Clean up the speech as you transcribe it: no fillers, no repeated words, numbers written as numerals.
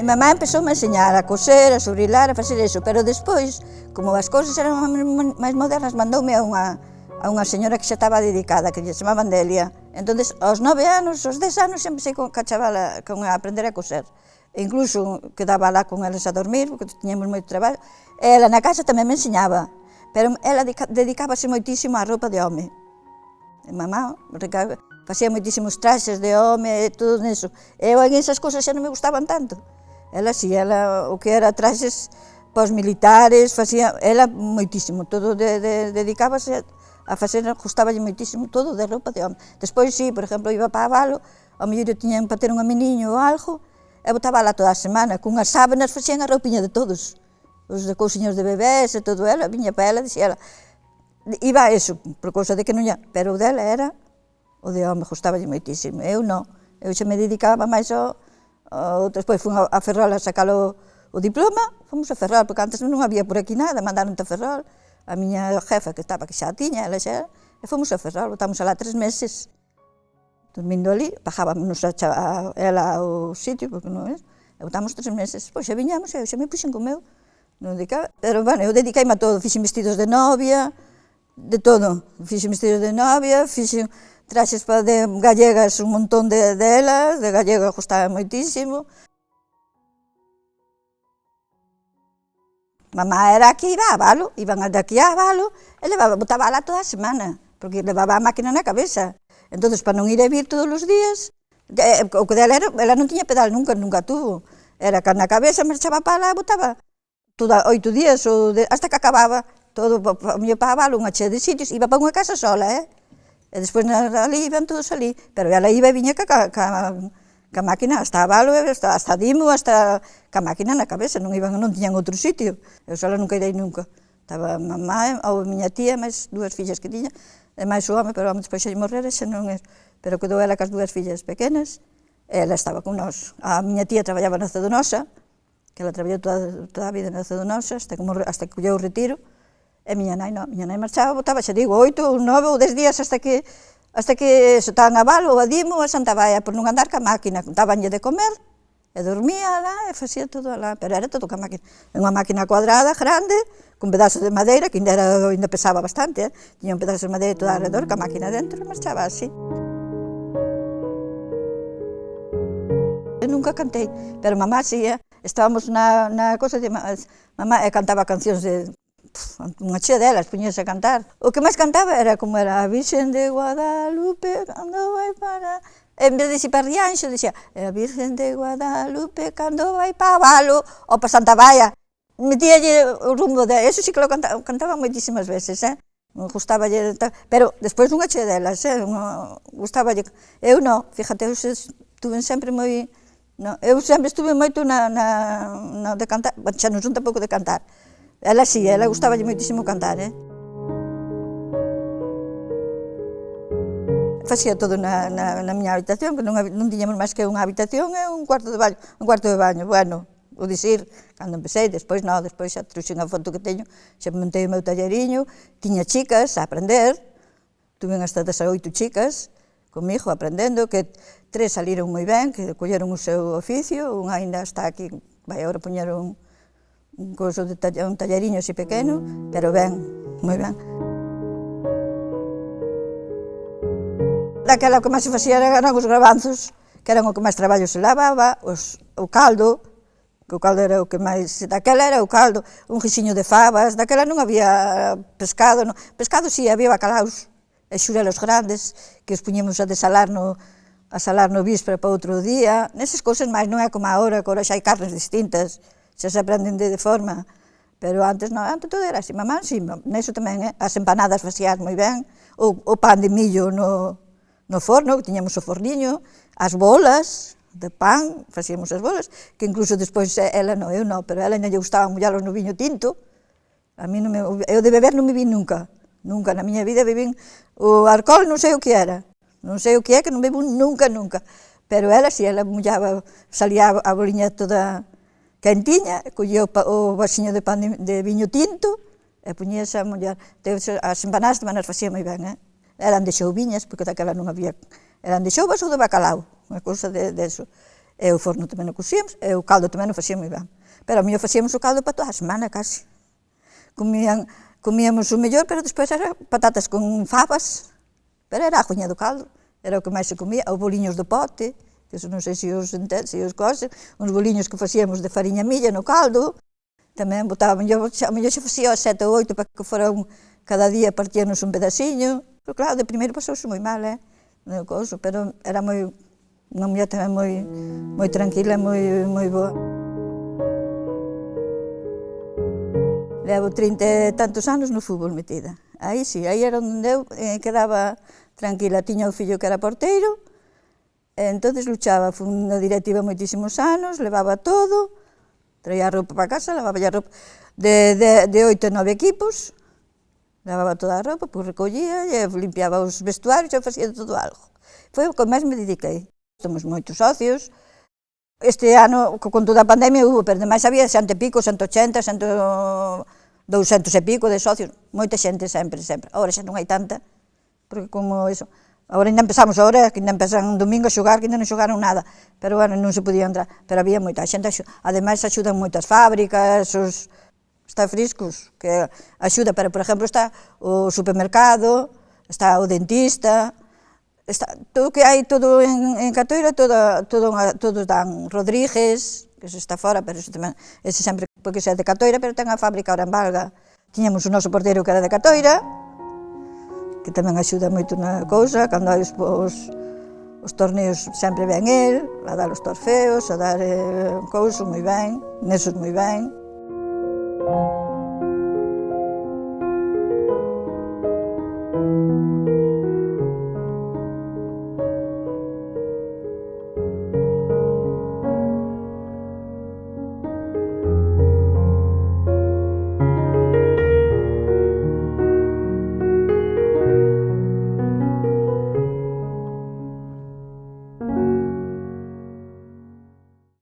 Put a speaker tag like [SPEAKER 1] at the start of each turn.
[SPEAKER 1] E mamá empezou a enseñar a coser, a sobrilar, a facer eso, pero despois, como as cousas eran máis modernas, mandoume a unha señora que xa estaba dedicada, que lle chamaban Delia. Entón, aos 9 anos, aos 10 anos, xa empecé con a chavala con a aprender a coser. E incluso quedaba lá con eles a dormir, porque tiñamos moito traballo. E ela na casa tamén me enseñaba, pero ela dedicábase moitísimo á roupa de home. E mamá facía moitísimos traxes de home e todo neso. Eu en esas cousas xa non me gustaban tanto. Ela si, o que era traxes pós-militares, facía, ela moitísimo, todo dedicábase a facer, gustaballe moitísimo todo de roupa de home. Despois, si, por exemplo, iba para Abalo, ao mellor tiñan para ter un ameniño ou algo, e botaba lá toda a semana, cunhas sábanas facían a roupiña de todos, os de cousiños de bebés e todo ela, viña para ela, dixía ela, iba a eso, por cousa de que non ia, pero o dela era o de home, gustaballe moitísimo, eu non, eu xa me dedicaba máis despois fui a Ferrol a sacar o diploma, fomos a Ferrol, porque antes non había por aquí nada, mandaron-te a Ferrol, a miña jefa que estaba, que xa tiña, ela xa, e fomos a Ferrol, botamos alá 3 meses, dormindo ali, bajábamos ela ao sitio, porque non é, e botamos 3 meses, pois xa viñamos, e xa me puxen con meu, non dedicaba, pero, bueno, eu dediquei-me a todo, fixen vestidos de novia, de todo, fixen vestidos de novia, fixen traxes de gallegas, un montón delas, de gallega gustaba moitísimo. Mamá era que iba a Abalo, iban de aquí a Abalo, e botaba lá toda a semana, porque levaba a máquina na cabeza. Entón, para non ir e vir todos os días, o que dela era, ela non tiña pedal nunca tuvo. Era que na cabeza marchaba para lá, botaba 8 días, hasta que acababa todo, para Abalo, unha chea de sitios, iba para unha casa sola, e despois ali iban todos ali, pero ela iba e viña ca máquina, hasta Abalo, hasta Dimo, hasta ca máquina na cabeza, non tiñan outro sitio. Eu sola nunca irei nunca. Estaba a mamá, ou a miña tía, máis 2 fillas que tiña, e máis o home, pero o home despois xa lle morrera, xa non é. Pero quedou ela cas 2 fillas pequenas, e ela estaba con nós. A miña tía traballaba na Cedonosa, que ela traballou toda a vida na Cedonosa, hasta que colleu o retiro, e miña nai non, miña nai marchaba, botaba, xa digo, 8, 9 ou 10 días hasta que estaban a Abalo, ou a Dimo, ou a Santa Baia, por non andar ca máquina, dabanlle de comer, e dormía lá, e facía todo lá, pero era todo ca máquina. Unha máquina cuadrada, grande, con pedazos de madeira, que ainda pesaba bastante, tiña un pedazo de madeira todo alrededor, ca máquina dentro, e marchaba así. Eu nunca cantei, pero mamá sí, estábamos na cosa de mamá, e cantaba cancións de unha chea delas, puñese a cantar. O que máis cantaba era como era a Virxen de Guadalupe, cando vai para... En vez de ir para Rianxo, dixía, a Virxen de Guadalupe, cando vai para Abalo, ou para Santa Baia. Metíalle o rumbo de... Eso sí que lo cantaba moitísimas veces, gustaballe... Pero despois unha chea delas, gustaballe... Eu non, fíjate, eu estuve sempre moi... Eu sempre estuve moito na de cantar, xa non son tampouco de cantar. Ela sí, ela gustaballe moitísimo cantar, Facía todo na miña habitación, que non tiñamos máis que unha habitación e un cuarto de baño, bueno, o dicir, cando empecé, despois non, despois xa trouxen a foto que teño, xa montei o meu talleriño, tiña chicas a aprender, tuve hasta 18 chicas comigo aprendendo, que 3 saliron moi ben, que colleron o seu oficio, unha ainda está aquí, vai agora poñer un talleriño así pequeno, pero ben, moi ben. Daquela o que máis se facía eran os gravanzos, que eran o que máis traballo se lavaba, o caldo, que o caldo era o que máis... Daquela era o caldo, un guisiño de fabas, daquela non había pescado, pescado si, había bacalaos, e xurelos grandes, que os puñemos a salar no víspera para outro día, nesas cousas máis, non é como agora, que agora xa hai carnes distintas, xa se aprenden de forma, pero antes non, antes todo era así, mamá, sí, neso tamén, as empanadas facías moi ben, o pan de millo no forno, que tiñamos o forniño, as bolas de pan, facíamos as bolas, que incluso despois ela non, eu non, pero ela ainda lle gustaba mollarlos no viño tinto, a mí eu de beber non me vi nunca, na miña vida bebín o alcohol, non sei o que era, non sei o que é, que non bebo nunca, pero ela, si, ela mollaba, salía a boliña toda quentiña, collía o vasiño de pan de viño tinto, e poñíase a mollar, as empanadas tamén as facía moi ben, Eran de xouviñas, porque daquela non había, eran de xouvas ou de bacalao, unha cousa de eso. E o forno tamén o cosíamos, e o caldo tamén o facíamos moi ben. Pero a mellor facíamos o caldo para toda a semana, casi. Comíamos o mellor, pero despois era patatas con fabas, pero era a aguña do caldo, era o que máis se comía, os boliños do pote, que eso non sei se os cosen, uns boliños que facíamos de fariña milla no caldo, tamén botaba, a mellor xa facía 7 ou 8 para que foran cada día partíanos un pedaciño, pero claro, de primeiro pasouse moi mal, pero era unha muller tamén moi tranquila, moi boa. Levo 30 e tantos anos no fútbol metida. Aí sí, aí era onde eu quedaba tranquila. Tiña o fillo que era porteiro, e entonces luchaba. Fui na directiva moitísimos anos, levaba todo, traía a roupa para casa, levaba a roupa de 8 a 9 equipos, levaba toda a roupa, pois recollía, e limpiaba os vestuarios, e facía todo algo. Foi o que máis me dediquei. Somos moitos socios. Este ano, con toda a pandemia, pero ademais había 100 e pico, 180, 200 e pico de socios, moita xente sempre. Agora xa non hai tanta, porque como eso, agora ainda empezamos agora, que ainda empezan un domingo a xogar, que ainda non xogaron nada, pero bueno, non se podía entrar, pero había moita xente, ademais axudan moitas fábricas, está friscos, que axuda, pero por exemplo está o supermercado, está o dentista, todo que hai todo en Catoira, todos dan. Rodríguez, que se está fora, pero ese sempre porque xa é de Catoira, pero ten a fábrica ahora en Valga. Tiñamos o noso porteiro que era de Catoira, que tamén axuda moito na cousa, cando hai os torneos sempre ven el, a dar os torfeos, a dar cousa moi ben, nesos moi ben.